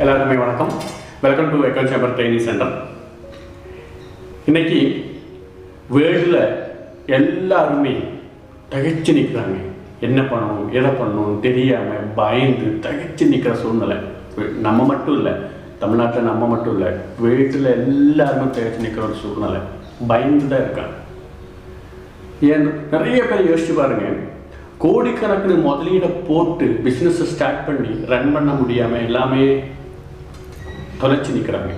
எல்லாருக்குமே வணக்கம். Welcome to echo chamber training centre. இன்னைக்கு வேர்ல்டில் எல்லாருமே தகைச்சு நிற்கிறாங்க. என்ன பண்ணணும் எதை பண்ணணும் தெரியாமல் பயந்து தகைச்சு நிற்கிற சூழ்நிலை. நம்ம மட்டும் இல்லை, தமிழ்நாட்டில் நம்ம மட்டும் இல்லை, வேர்ல்டில் எல்லாருமே தகைச்சு நிற்கிற ஒரு சூழ்நிலை. பயந்து தான் இருக்காங்க. ஏன் நிறைய பேர் யோசிச்சு பாருங்க, கோடிக்கணக்கில் முதலீடை போட்டு பிஸ்னஸை ஸ்டார்ட் பண்ணி ரன் பண்ண முடியாமல் எல்லாமே தொலைச்சி நிற்கிறாங்க.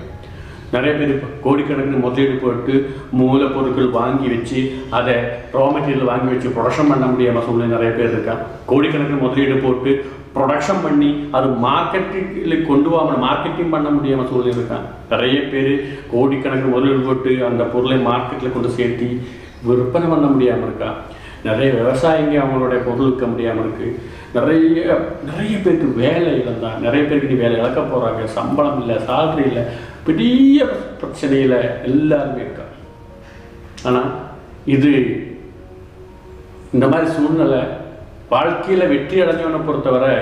நிறைய பேர் கோடிக்கணக்கில் முதலீடு போட்டு மூலப்பொருட்கள் வாங்கி வச்சு அதை ரா மெட்டீரியல் வாங்கி வச்சு ப்ரொடக்ஷன் பண்ண முடியாமல் சூழ்நிலை நிறைய பேர் இருக்காங்க. கோடிக்கணக்கில் முதலீடு போட்டு ப்ரொடக்ஷன் பண்ணி அது மார்க்கெட்டில் கொண்டு போகாமல் மார்க்கெட்டிங் பண்ண முடியாமல் சூழ்நிலை இருக்காங்க. நிறைய பேர் கோடிக்கணக்கில் முதலீடு போட்டு அந்த பொருளை மார்க்கெட்டில் கொண்டு சேர்த்து விற்பனை பண்ண முடியாமல் இருக்கா. நிறைய விவசாயிங்க அவங்களுடைய பொருள் விற்க முடியாமல் இருக்குது. நிறைய பேருக்கு வேலை இழந்தாங்க. நிறைய பேருக்கு நீ வேலை இழக்க போகிறாங்க. சம்பளம் இல்லை, சேலரி இல்லை, பெரிய பிரச்சனையில் எல்லாருமே இருக்காங்க. ஆனால் இந்த மாதிரி சூழ்நிலை வாழ்க்கையில் வெற்றி அடைஞ்சவனை பொறுத்தவரை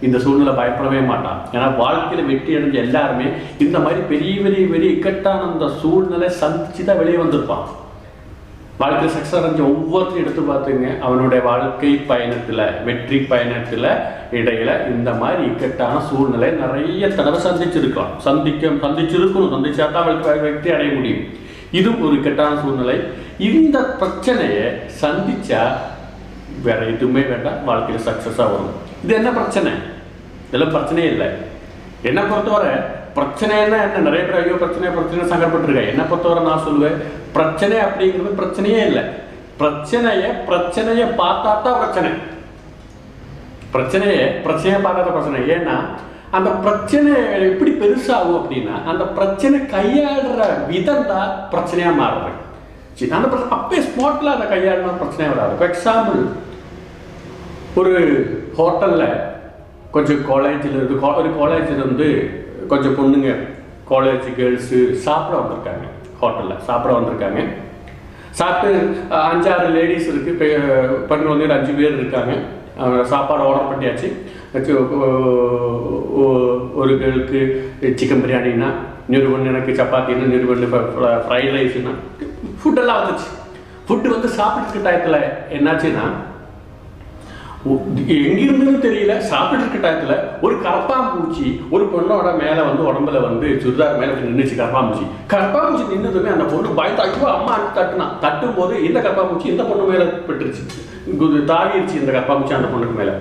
இந்த சூழ்நிலை பயப்படவே மாட்டான். ஏன்னா வாழ்க்கையில் வெற்றி அடைஞ்ச எல்லாருமே இந்த மாதிரி பெரிய இக்கட்டான அந்த சூழ்நிலை சந்திச்சு தான் வெளியே வந்திருப்பான். வாழ்க்கையில் சக்ஸஸ் அடைஞ்ச ஒவ்வொருத்தையும் எடுத்து பார்த்துங்க, அவனுடைய வாழ்க்கை பயணத்தில் வெற்றி பயணத்தில் இடையில இந்த மாதிரி இக்கட்டான சூழ்நிலை நிறைய தடவை சந்திச்சிருக்கணும். சந்திச்சா தான் அவளுக்கு வெற்றி அடைய முடியும். இது ஒரு இக்கட்டான சூழ்நிலை. இந்த பிரச்சனையை சந்திச்சா வேற எதுவுமே வேண்டாம், வாழ்க்கையில் சக்ஸஸாக வரும். இது என்ன பிரச்சனை? இதெல்லாம் பிரச்சனையே இல்லை. என்னை பொறுத்தவரை பிரச்சனைன்னா என்ன? நிறைய பேர் ஐயோ பிரச்சனை சங்கடப்பட்டிருக்கேன். என்னை பொறுத்தவரை நான் சொல்லுவேன், பிரச்சனை அப்படிங்கிறது பிரச்சனையே இல்லை. பிரச்சனையை பார்த்தா தான் பிரச்சனையை பார்த்தா தான் பிரச்சனை. ஏன்னா அந்த பிரச்சனை எப்படி பெருசாகும் அப்படின்னா அந்த பிரச்சனை கையாளுற விதம் தான் பிரச்சனையாக மாறுறது. சரி, அந்த பிரச்சனை அப்பயே ஸ்பாட்டில் அதை கையாளுனா பிரச்சனையாக வராது. ஃபார் எக்ஸாம்பிள், ஒரு ஹோட்டலில் கொஞ்சம் காலேஜில் கொஞ்சம் பொண்ணுங்க, காலேஜ் கேர்ள்ஸு சாப்பிட வந்திருக்காங்க. சாப்பிட்டு 5-6 லேடிஸ் இருக்குது, பெண்கள் வந்து 5 பேர் இருக்காங்க. சாப்பாடு ஆர்டர் பண்ணியாச்சு. ஒரு கேர்ளுக்கு சிக்கன் பிரியாணின்னா, இன்னொரு ஒன்று எனக்கு சப்பாத்தின்னா, இன்னொரு ஒன்று ஃப்ரைட் ரைஸ்னா, ஃபுட்டெல்லாம் வந்துச்சு. ஃபுட்டு வந்து சாப்பிட்டு டயத்தில் என்னாச்சுன்னா, எங்கிருந்துன்னு தெரியல, சாப்பிட்டு இருக்க டயத்தில் ஒரு கரப்பாம்பூச்சி ஒரு பொண்ணோட மேலே வந்து உடம்புல வந்து சுடிதார் மேலே நின்றுச்சு. கரப்பாம்பூச்சி நின்றதுமே அந்த பொண்ணு பயந்து ஐயோ அம்மா தட்டும் போது இந்த கரப்பாம்பூச்சி இந்த பொண்ணு மேலே பெற்றுருச்சு, தாகிடுச்சு. இந்த கரப்பாம்பூச்சி அந்த பொண்ணுக்கு மேலே.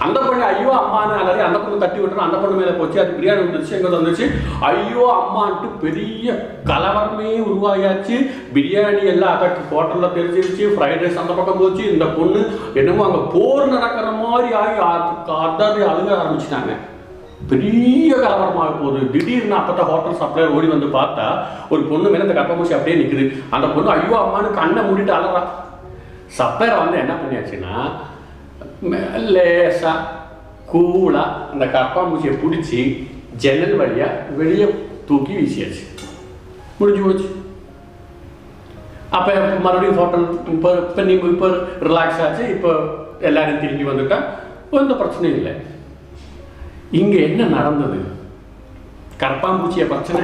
அந்த பொண்ணு ஐயோ அம்மானு அதாவது அந்த பொண்ணு தட்டி விட்டுனா அந்த பொண்ணு மேலே போச்சு. அது பிரியாணி வந்துருச்சு. எங்கே வந்துச்சு, ஐயோ அம்மான்ட்டு பெரிய கலவரமே உருவாயாச்சு. பிரியாணி எல்லாம் அதற்கு ஹோட்டலில் தெரிஞ்சிருச்சு. ஃப்ரைட் ரைஸ் அந்த பக்கம் போச்சு. இந்த பொண்ணு என்னமோ அங்கே போர் நடக்கிற மாதிரி ஆகி அதறி அழுக ஆரம்பிச்சிட்டாங்க. பெரிய கலவரமாக போகுது. திடீர்னு அப்பதான் ஹோட்டல் சப்ளையர் ஓடி வந்து பார்த்தா ஒரு பொண்ணு மேலே இந்த கரப்பாம்பூச்சி அப்படியே நிற்குது. அந்த பொண்ணு ஐயோ அம்மானு கண்ணை மூடிட்டு அழறா. சப்ளையர் வந்து என்ன பண்ணியாச்சுன்னா லேசா கூலா அந்த கரப்பாம்பூச்சியை பிடிச்சி ஜன்னல் வழியாக வெளியே தூக்கி வீசியாச்சு. முடிஞ்சு போச்சு. அப்போ மறுபடியும் ஹோட்டல் இப்போ ரிலாக்ஸ் ஆச்சு. இப்போ எல்லாரும் திரும்பி வந்துட்டா எந்த பிரச்சனையும் இல்லை. இங்கே என்ன நடந்தது? கரப்பாம்பூச்சிய பிரச்சனை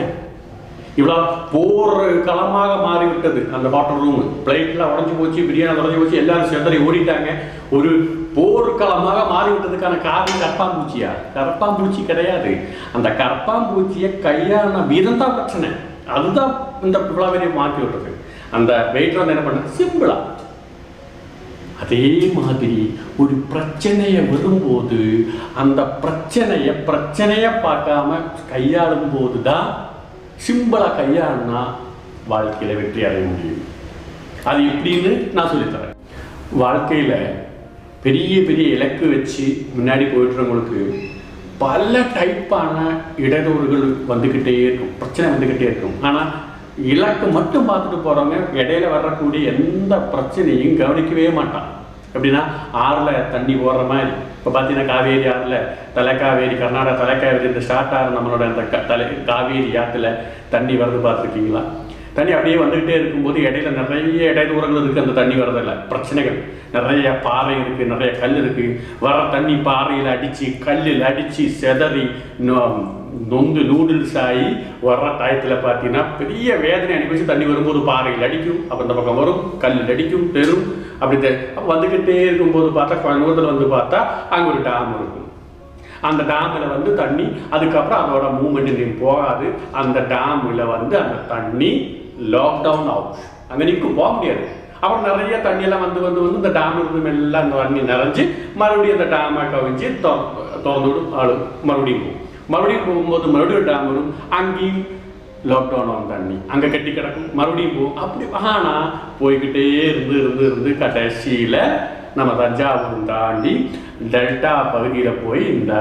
இவ்வளோ போர் களமாக மாறிவிட்டது. அந்த ஹோட்டல் ரூமு பிளேட்லாம் உடஞ்சி போச்சு, பிரியாணி உடஞ்சி போச்சு, எல்லாரும் செதறி ஓடிட்டாங்க. ஒரு போர்க்களமாக மாறிவிட்டதுக்கான காரணம் கரப்பாம்பூச்சி கிடையாது. அந்த கரப்பாம்பூச்சியை கையாள விதம் தான் பிரச்சனை. அதுதான் இந்த பிளவரியை மாற்றி விட்டது. அந்த வெயிட்டர் வந்து என்ன பண்ண சிம்பிளா அதே மாதிரி ஒரு பிரச்சனையை வரும்போது அந்த பிரச்சனையை பார்க்காம கையாளும் போது தான் சிம்பிளா கையாளுனா வாழ்க்கையில வெற்றி அடைய முடியும். அது எப்படின்னு நான் சொல்லித்தரேன். வாழ்க்கையில பெரிய பெரிய இலக்கு வச்சு முன்னாடி போயிட்டுறவங்களுக்கு பல டைப்பான இடையூறுகள் வந்துக்கிட்டே இருக்கும், பிரச்சனை வந்துக்கிட்டே இருக்கும். ஆனால் இலக்கு மட்டும் பார்த்துட்டு போகிறவங்க இடையில வரக்கூடிய எந்த பிரச்சனையும் கவனிக்கவே மாட்டான். எப்படின்னா ஆறில் தண்ணி போடுற மாதிரி. இப்போ பார்த்தீங்கன்னா காவேரி ஆறில் தலைக்காவேரி, கர்நாடகா தலைக்காவேரி இந்த ஸ்டார்ட் ஆகிற நம்மளோட அந்த காவேரி ஆற்றுல தண்ணி வரது பார்த்துருக்கீங்களா? தண்ணி அப்படியே வந்துக்கிட்டே இருக்கும்போது இடையில நிறைய இடையூறுகள் இருக்குது. அந்த தண்ணி வரதில்ல பிரச்சனைகள் நிறைய பாறை இருக்குது, நிறைய கல் இருக்குது. வர தண்ணி பாறையில் அடித்து கல்லில் அடித்து செதறி நொந்து நூடுல்ஸ் ஆகி வர்ற டயத்தில் பார்த்தீங்கன்னா பெரிய வேதனை அனுப்பிச்சு தண்ணி வரும்போது பாறையில் அடிக்கும், அப்போ இந்த பக்கம் வரும், கல்லில் அடிக்கும், பெரும் அப்படி வந்துக்கிட்டே இருக்கும்போது பார்த்தா கோயம்புத்தூரில் வந்து பார்த்தா அங்கே ஒரு டேம் இருக்கும். அந்த டேமில் வந்து தண்ணி அதுக்கப்புறம் அதோட மூவ்மெண்ட் போகாது. அந்த டேமில் வந்து அந்த தண்ணி லாக்டவுன் ஆகும், அங்கே நிற்கும், போக முடியாது. அப்புறம் நிறைய தண்ணியெல்லாம் வந்து வந்து வந்து இந்த டேம் இருந்து எல்லாம் அந்த தண்ணி நிறைஞ்சு மறுபடியும் அந்த டேமை கவிஞ்சு திறந்து விடும், ஆளு மறுபடியும் போகும்போது மறுபடியும் டேம் வரும், அங்கேயும் லாக்டவுன் ஆகும், தண்ணி அங்கே கட்டி கிடக்கும், மறுபடியும் போகும். அப்படி ஆனால் போய்கிட்டே இருந்து கடைசியில் நம்ம தஞ்சாவூர் தாண்டி டெல்டா பகுதியில் போய் இந்த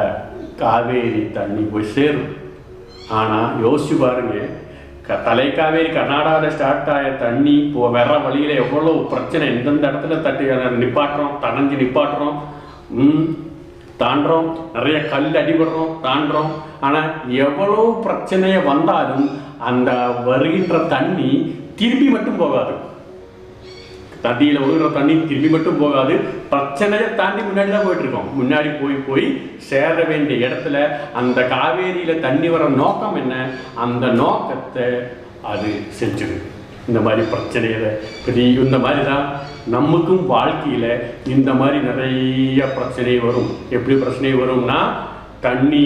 காவேரி தண்ணி போய் சேரும். ஆனால் யோசிச்சு பாருங்க, தலைக்காவேரி கர்நாடகாவில் ஸ்டார்ட் ஆகிய தண்ணி இப்போ வர வழியில் எவ்வளோ பிரச்சனை, எந்தெந்த இடத்துல தட்டி நிப்பாட்டுறோம், தனஞ்சு நிப்பாட்டுறோம், தாண்டுறோம், நிறைய கல் அடிபடுறோம், தாண்டுறோம். ஆனால் எவ்வளோ பிரச்சனையை வந்தாலும் அந்த வருகின்ற தண்ணி திரும்பி மட்டும் போகாது. நதியில் ஒழுகிற தண்ணி திரும்பி மட்டும் போகாது, பிரச்சனையை தாண்டி முன்னாடி தான் போயிட்டு இருக்கோம். முன்னாடி போய் சேர வேண்டிய இடத்துல அந்த காவேரியில் தண்ணி வர நோக்கம் என்ன, அந்த நோக்கத்தை அது செஞ்சுது. இந்த மாதிரி பிரச்சனைகளை இந்த மாதிரி தான் நமக்கும் வாழ்க்கையில் இந்த மாதிரி நிறைய பிரச்சனை வரும். எப்படி பிரச்சனை வரும்னா, தண்ணி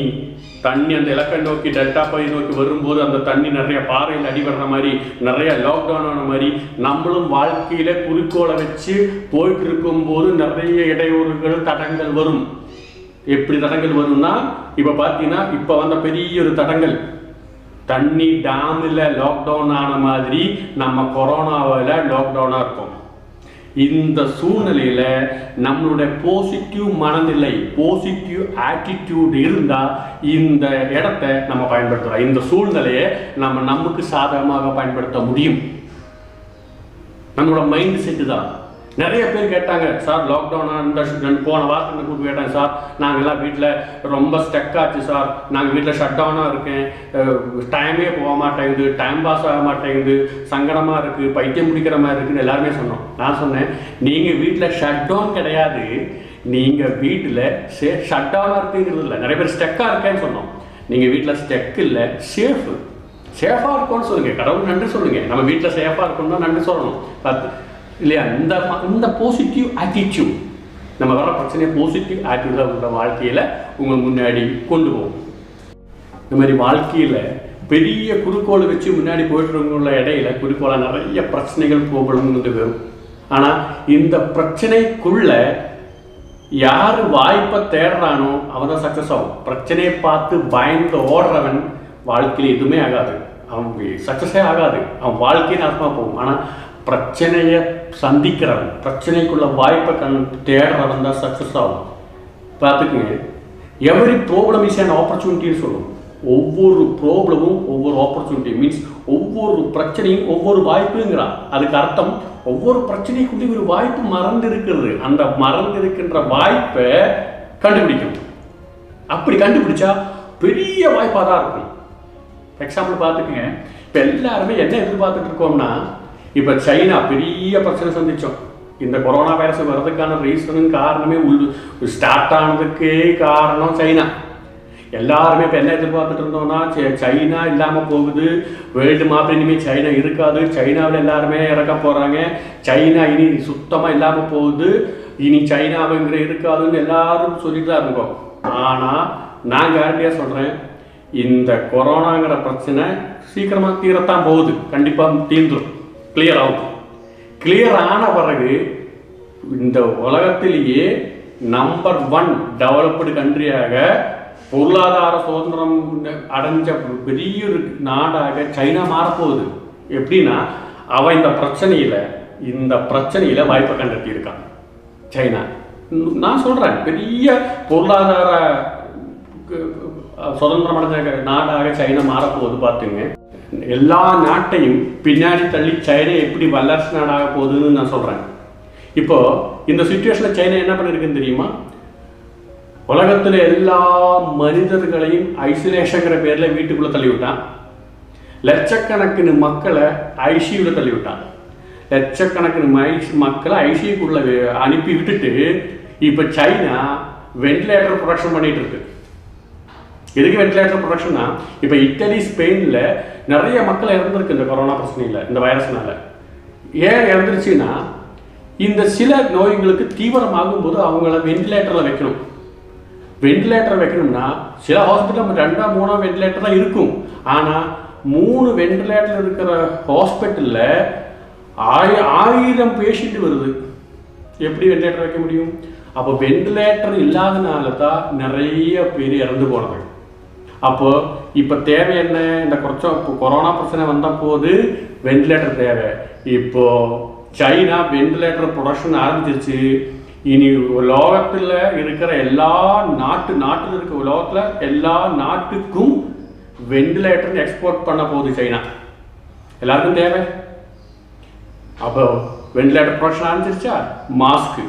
அந்த இலக்கை நோக்கி டெல்டா பகுதி நோக்கி வரும்போது அந்த தண்ணி நிறைய பாறையில் அடிபடுற மாதிரி, நிறைய லாக்டவுன் ஆன மாதிரி, நம்மளும் வாழ்க்கையில குறிக்கோளை வச்சு போயிட்டு இருக்கும்போது நிறைய இடையூறுகள் தடங்கள் வரும். எப்படி தடங்கள் வரும்னா, இப்போ பார்த்தீங்கன்னா இப்போ வந்த பெரிய ஒரு தடங்கள் தண்ணி டேமில் லாக்டவுன் ஆன மாதிரி நம்ம கொரோனாவில் லாக்டவுனாக இருக்கும். இந்த சூழ்நிலையில் நம்மளுடைய பாசிட்டிவ் மனநிலை, பாசிட்டிவ் ஆட்டிடியூட் இருந்தால் இந்த இடத்த நம்ம பயன்படுத்தலாம். இந்த சூழ்நிலையை நமக்கு சாதகமாக பயன்படுத்த முடியும். நம்மளோட மைண்ட் செட்டு தான். நிறைய பேர் கேட்டாங்க, சார் லாக்டவுன் இந்த போன வாரத்தில் கூப்பிட்டு கேட்டாங்க, சார் நாங்கள் எல்லாம் வீட்டில் ரொம்ப ஸ்டக் ஆச்சு சார், நாங்கள் வீட்டில் ஷட் டவுனாக இருக்கேன், டைமே போக மாட்டேங்குது, டைம் பாஸ் ஆக மாட்டேங்குது, சங்கடமாக இருக்குது, பைத்தியம் பிடிக்கிற மாதிரி இருக்குதுன்னு எல்லாருமே சொன்னோம். நான் சொன்னேன், நீங்கள் வீட்டில் ஷட் டவுன் கிடையாது, நீங்கள் வீட்டில் ஷட் டவுனாக இருக்குங்கிறது இல்லை, நிறைய பேர் ஸ்டெக்காக இருக்கேன்னு சொன்னோம். நீங்கள் வீட்டில் ஸ்டெக் இல்லை, சேஃபாக இருக்கும்னு சொல்லுங்கள், கடவுள் நன்றி சொல்லுங்கள். நம்ம வீட்டில் சேஃபாக இருக்கணும்னா நன்றி சொல்லணும் இல்லையா? இந்த பாசிட்டிவ் ஆட்டிடியூட் நம்ம வர பிரச்சனையை பாசிட்டிவ் ஆட்டிடியூடாக உள்ள வாழ்க்கையில் உங்கள் முன்னாடி கொண்டு போகும். இந்த மாதிரி வாழ்க்கையில் பெரிய குறிக்கோளை வச்சு முன்னாடி போயிட்டுருவங்கள இடையில குறிக்கோளாக நிறைய பிரச்சனைகள் ப்ராப்ளம்னு வரும். ஆனால் இந்த பிரச்சனைக்குள்ள யார் வாய்ப்பை தேடுறானோ அவன் தான் சக்ஸஸ் ஆகும். பிரச்சனையை பார்த்து பயந்து ஓடுறவன் வாழ்க்கையில் எதுவுமே ஆகாது, அவன் சக்ஸஸே ஆகாது, அவன் வாழ்க்கையை நாசமாக போகும். ஆனால் பிரச்சனையை சந்திக்கிறவன், பிரச்சனைக்குள்ள வாய்ப்பை தேடுறவன் தான் சக்ஸஸ் ஆகும். பார்த்துக்குங்க, எவ்ரி ப்ராப்ளம் இஸ் அன் ஆப்பர்ச்சுனிட்டின்னு சொல்லுவோம். ஒவ்வொரு ப்ராப்ளமும் ஒவ்வொரு ஆப்பர்ச்சுனிட்டி, மீன்ஸ் ஒவ்வொரு பிரச்சனையும் ஒவ்வொரு வாய்ப்புங்கிறான். அதுக்கு அர்த்தம் ஒவ்வொரு பிரச்சனைக்குள்ளே ஒரு வாய்ப்பு மறந்து இருக்கிறது. அந்த மறந்து இருக்கின்ற வாய்ப்பை கண்டுபிடிக்கணும். அப்படி கண்டுபிடிச்சா பெரிய வாய்ப்பாக தான் இருக்கும். எக்ஸாம்பிள் பார்த்துக்குங்க, இப்போ எல்லாருமே என்ன எதிர்பார்த்துட்டு இருக்கோம்னா, இப்போ சைனா பெரிய பிரச்சனை சந்தித்தோம். இந்த கொரோனா வைரஸ் வர்றதுக்கான ரீசனும் காரணமே ஸ்டார்ட் ஆனதுக்கே காரணம் சைனா. எல்லாருமே இப்போ என்ன எதிர்பார்த்துட்டு இருந்தோம்னா, சைனா இல்லாமல் போகுது, வேர்ல்டு மேப் இனிமேல் சைனா இருக்காது, சைனாவில் எல்லாருமே இறக்க போகிறாங்க, சைனா இனி சுத்தமாக இல்லாமல் போகுது, இனி சைனாவுங்கிற இருக்காதுன்னு எல்லாரும் சொல்லிட்டு தான் இருக்கோம். ஆனால் நான் கேரண்டியாக சொல்கிறேன், இந்த கொரோனாங்கிற பிரச்சனை சீக்கிரமாக தீரத்தான் போகுது, கண்டிப்பாக தீர்ந்துடும், கிளியர் ஆகும். கிளியர் ஆன பிறகு இந்த உலகத்திலேயே நம்பர் 1 டெவலப்டு கண்ட்ரியாக பொருளாதார சுதந்திரம் அடைஞ்ச பெரிய ஒரு நாடாக சைனா மாறப்போகுது. எப்படின்னா, அவன் இந்த பிரச்சனையில் வாய்ப்பை கண்டெத்தி இருக்கான் சைனா. நான் சொல்கிறேன், பெரிய பொருளாதார சுதந்திரமடைஞ்ச நாடாக சைனா மாறப்போகுது பார்த்துங்க. எல்லா நாட்டையும் பின்னாடி தள்ளி சைனா எப்படி வல்லரசு நாடாக போகுதுன்னு நான் சொல்கிறேன். இப்போது இந்த சுச்சுவேஷனில் சைனா என்ன பண்ணியிருக்குன்னு தெரியுமா? உலகத்தில் எல்லா மனிதர்களையும் ஐசோலேஷங்கிற பேரில் வீட்டுக்குள்ளே தள்ளிவிட்டான். லட்சக்கணக்கிന് மக்களை ஐசியூவில் தள்ளிவிட்டான். லட்சக்கணக்கிന് மக்களை ஐசியூக்குள்ளே அனுப்பி விட்டுட்டு இப்போ சைனா வெண்டிலேட்டர் ப்ரொடக்ஷன் பண்ணிகிட்டு இருக்கு. எதுக்கு வெண்டிலேட்டர் ப்ரொடக்ஷன்னா, இப்போ இட்டலி ஸ்பெயினில் நிறைய மக்கள் இறந்துருக்கு இந்த கொரோனா பிரச்சனையில், இந்த வைரஸ்னால. ஏன் இறந்துருச்சுன்னா, இந்த சில நோய்களுக்கு தீவிரமாகும் போது அவங்கள வெண்டிலேட்டரில் வைக்கணும். வெண்டிலேட்டர் வைக்கணும்னா சில ஹாஸ்பிட்டல் 2-3 வெண்டிலேட்டர் தான் இருக்கும். ஆனால் 3 வெண்டிலேட்டர் இருக்கிற ஹாஸ்பிட்டலில் 1000 பேஷண்ட் வருது. எப்படி வெண்டிலேட்டர் வைக்க முடியும்? அப்போ வெண்டிலேட்டர் இல்லாதனால தான் நிறைய பேர் இறந்து போனாங்க. அப்போ இப்போ தேவை என்ன? இந்த கொரோனா பிரச்சனை வந்த போது வெண்டிலேட்டர் தேவை. இப்போ சைனா வெண்டிலேட்டர் ப்ரொடக்ஷன் ஆரம்பிச்சிருச்சு. இனி உலகத்தில் இருக்கிற எல்லா நாட்டில் இருக்க உலகத்தில் எல்லா நாட்டுக்கும் வெண்டிலேட்டர் எக்ஸ்போர்ட் பண்ண போகுது சைனா. எல்லாருக்கும் தேவை. அப்போ வெண்டிலேட்டர் ப்ரொடக்ஷன் ஆரம்பிச்சிருச்சா? மாஸ்க்கு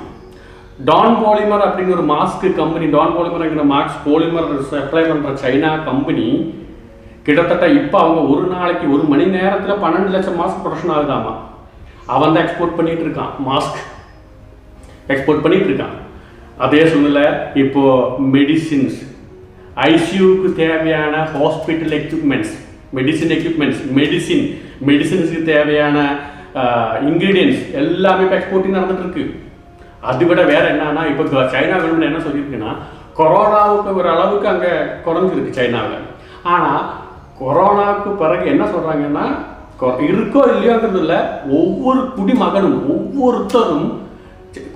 டான் பாலிமர் அப்படிங்கிற ஒரு மாஸ்க் கம்பெனி, டான் பாலிமர்ங்கிற மாஸ்க் பாலிமர் சப்ளை பண்ணுற சைனா கம்பெனி கிட்டத்தட்ட இப்போ அவங்க ஒரு நாளைக்கு 1 மணி நேரத்தில் 12 லட்சம் மாஸ்க் ப்ரொடக்ஷன் ஆகுதாமா. அவன் தான் எக்ஸ்போர்ட் பண்ணிட்டு இருக்கான், மாஸ்க் எக்ஸ்போர்ட் பண்ணிட்டு இருக்கான். அதே சூழ்நிலை இப்போ மெடிசின்ஸ், ஐசியூக்கு தேவையான ஹாஸ்பிட்டல் எக்யூப்மெண்ட்ஸ், மெடிசின்ஸுக்கு தேவையான இன்க்ரீடியன்ஸ் எல்லாமே இப்போ எக்ஸ்போர்ட்டிங் நடந்துட்டு இருக்கு. அதை விட வேற என்னன்னா, இப்போ சைனா கவர்மெண்ட் என்ன சொல்லியிருக்குன்னா, கொரோனாவுக்கு ஒரு அளவுக்கு அங்கே குறைஞ்சிருக்கு சைனாவில். ஆனால் கொரோனாவுக்கு பிறகு என்ன சொல்கிறாங்கன்னா, இருக்கோ இல்லையோங்கிறது இல்லை, ஒவ்வொரு குடிமகனும் ஒவ்வொருத்தரும்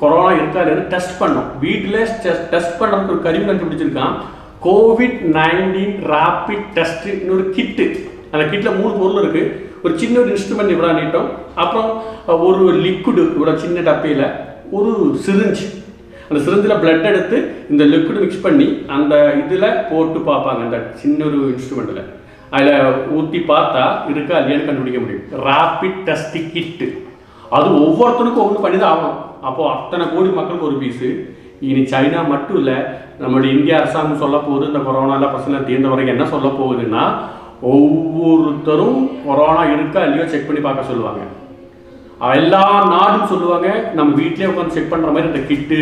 கொரோனா இருக்கா இல்லைன்னு டெஸ்ட் பண்ணோம். வீட்டிலே டெஸ்ட் பண்ணுறதுக்கு ஒரு கருவி கண்டுபிடிச்சிருக்கான். COVID-19 ரேபிட் டெஸ்ட் ஒரு கிட்டு. அந்த கிட்டில் 3 பொருள் இருக்குது. ஒரு சின்ன ஒரு இன்ஸ்ட்ருமெண்ட் இவ்வளோ நீட்டம், அப்புறம் ஒரு லிக்விடு இவ்வளோ சின்ன டப்பையில், ஒரு சிரிஞ்சு. அந்த சிரிஞ்சில் பிளட் எடுத்து இந்த லிக்விட் மிக்ஸ் பண்ணி அந்த இதில் போட்டு பார்ப்பாங்க. அந்த சின்ன ஒரு இன்ஸ்ட்ருமெண்ட்டில் அதில் ஊற்றி பார்த்தா இருக்கா இல்லையான்னு கண்டுபிடிக்க முடியும். ரேபிட் டெஸ்ட் கிட்டு. அது ஒவ்வொருத்தருக்கும் ஒன்று பண்ணி தான் ஆகணும். அப்போது அத்தனை கோடி மக்களுக்கு ஒரு பீஸு. இனி சைனா மட்டும் இல்லை, நம்மளுடைய இந்திய அரசாங்கம் சொல்ல போகுது, இந்த கொரோனாவில் பிரச்சனை தீர்ந்த வரைக்கும் என்ன சொல்ல போகுதுன்னா, ஒவ்வொருத்தரும் கொரோனா இருக்கா இல்லையோ செக் பண்ணி பார்க்க சொல்லுவாங்க. எல்லா நாடும் சொல்லுவாங்க, நம்ம வீட்டிலே உட்காந்து செக் பண்ணுற மாதிரி இந்த கிட்டு,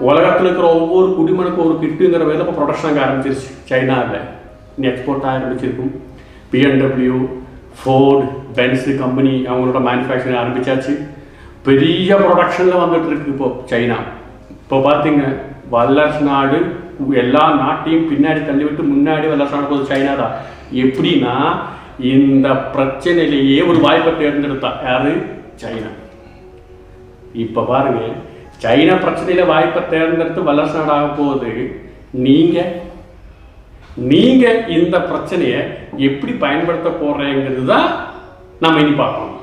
உலகத்தில் இருக்கிற ஒவ்வொரு குடிமனுக்கும் ஒரு கிட்டுங்கிற மாதிரி இப்போ ப்ரொடக்ஷன் ஆக ஆரம்பிச்சிருச்சு சைனாவில். இனி எக்ஸ்போர்ட் ஆரம்பிச்சிருக்கும். BMW, ஃபோர்டு, பென்ஸு கம்பெனி அவங்களோட மேனுஃபேக்சரிங் ஆரம்பித்தாச்சு. பெரிய ப்ரொடக்ஷனில் வந்துட்டு இருக்கு இப்போ சைனா. இப்போ பார்த்தீங்க, வல்லரசு நாடு எல்லா நாட்டையும் பின்னாடி தள்ளிவிட்டு முன்னாடி வல்லரசு நாடு போது சைனா தான். எப்படின்னா, இந்த பிரச்சனையிலேயே ஒரு வாய்ப்பை தேர்ந்தெடுத்தா யாரு? சைனா. இப்போ பாருங்க, சைனா பிரச்சனையில வாய்ப்பை தேர்ந்தெடுத்து வல்லரசு நாடாக போகுது. நீங்க இந்த பிரச்சனையை எப்படி பயன்படுத்த போறீங்கிறது தான் நம்ம இனி பார்க்கணும்.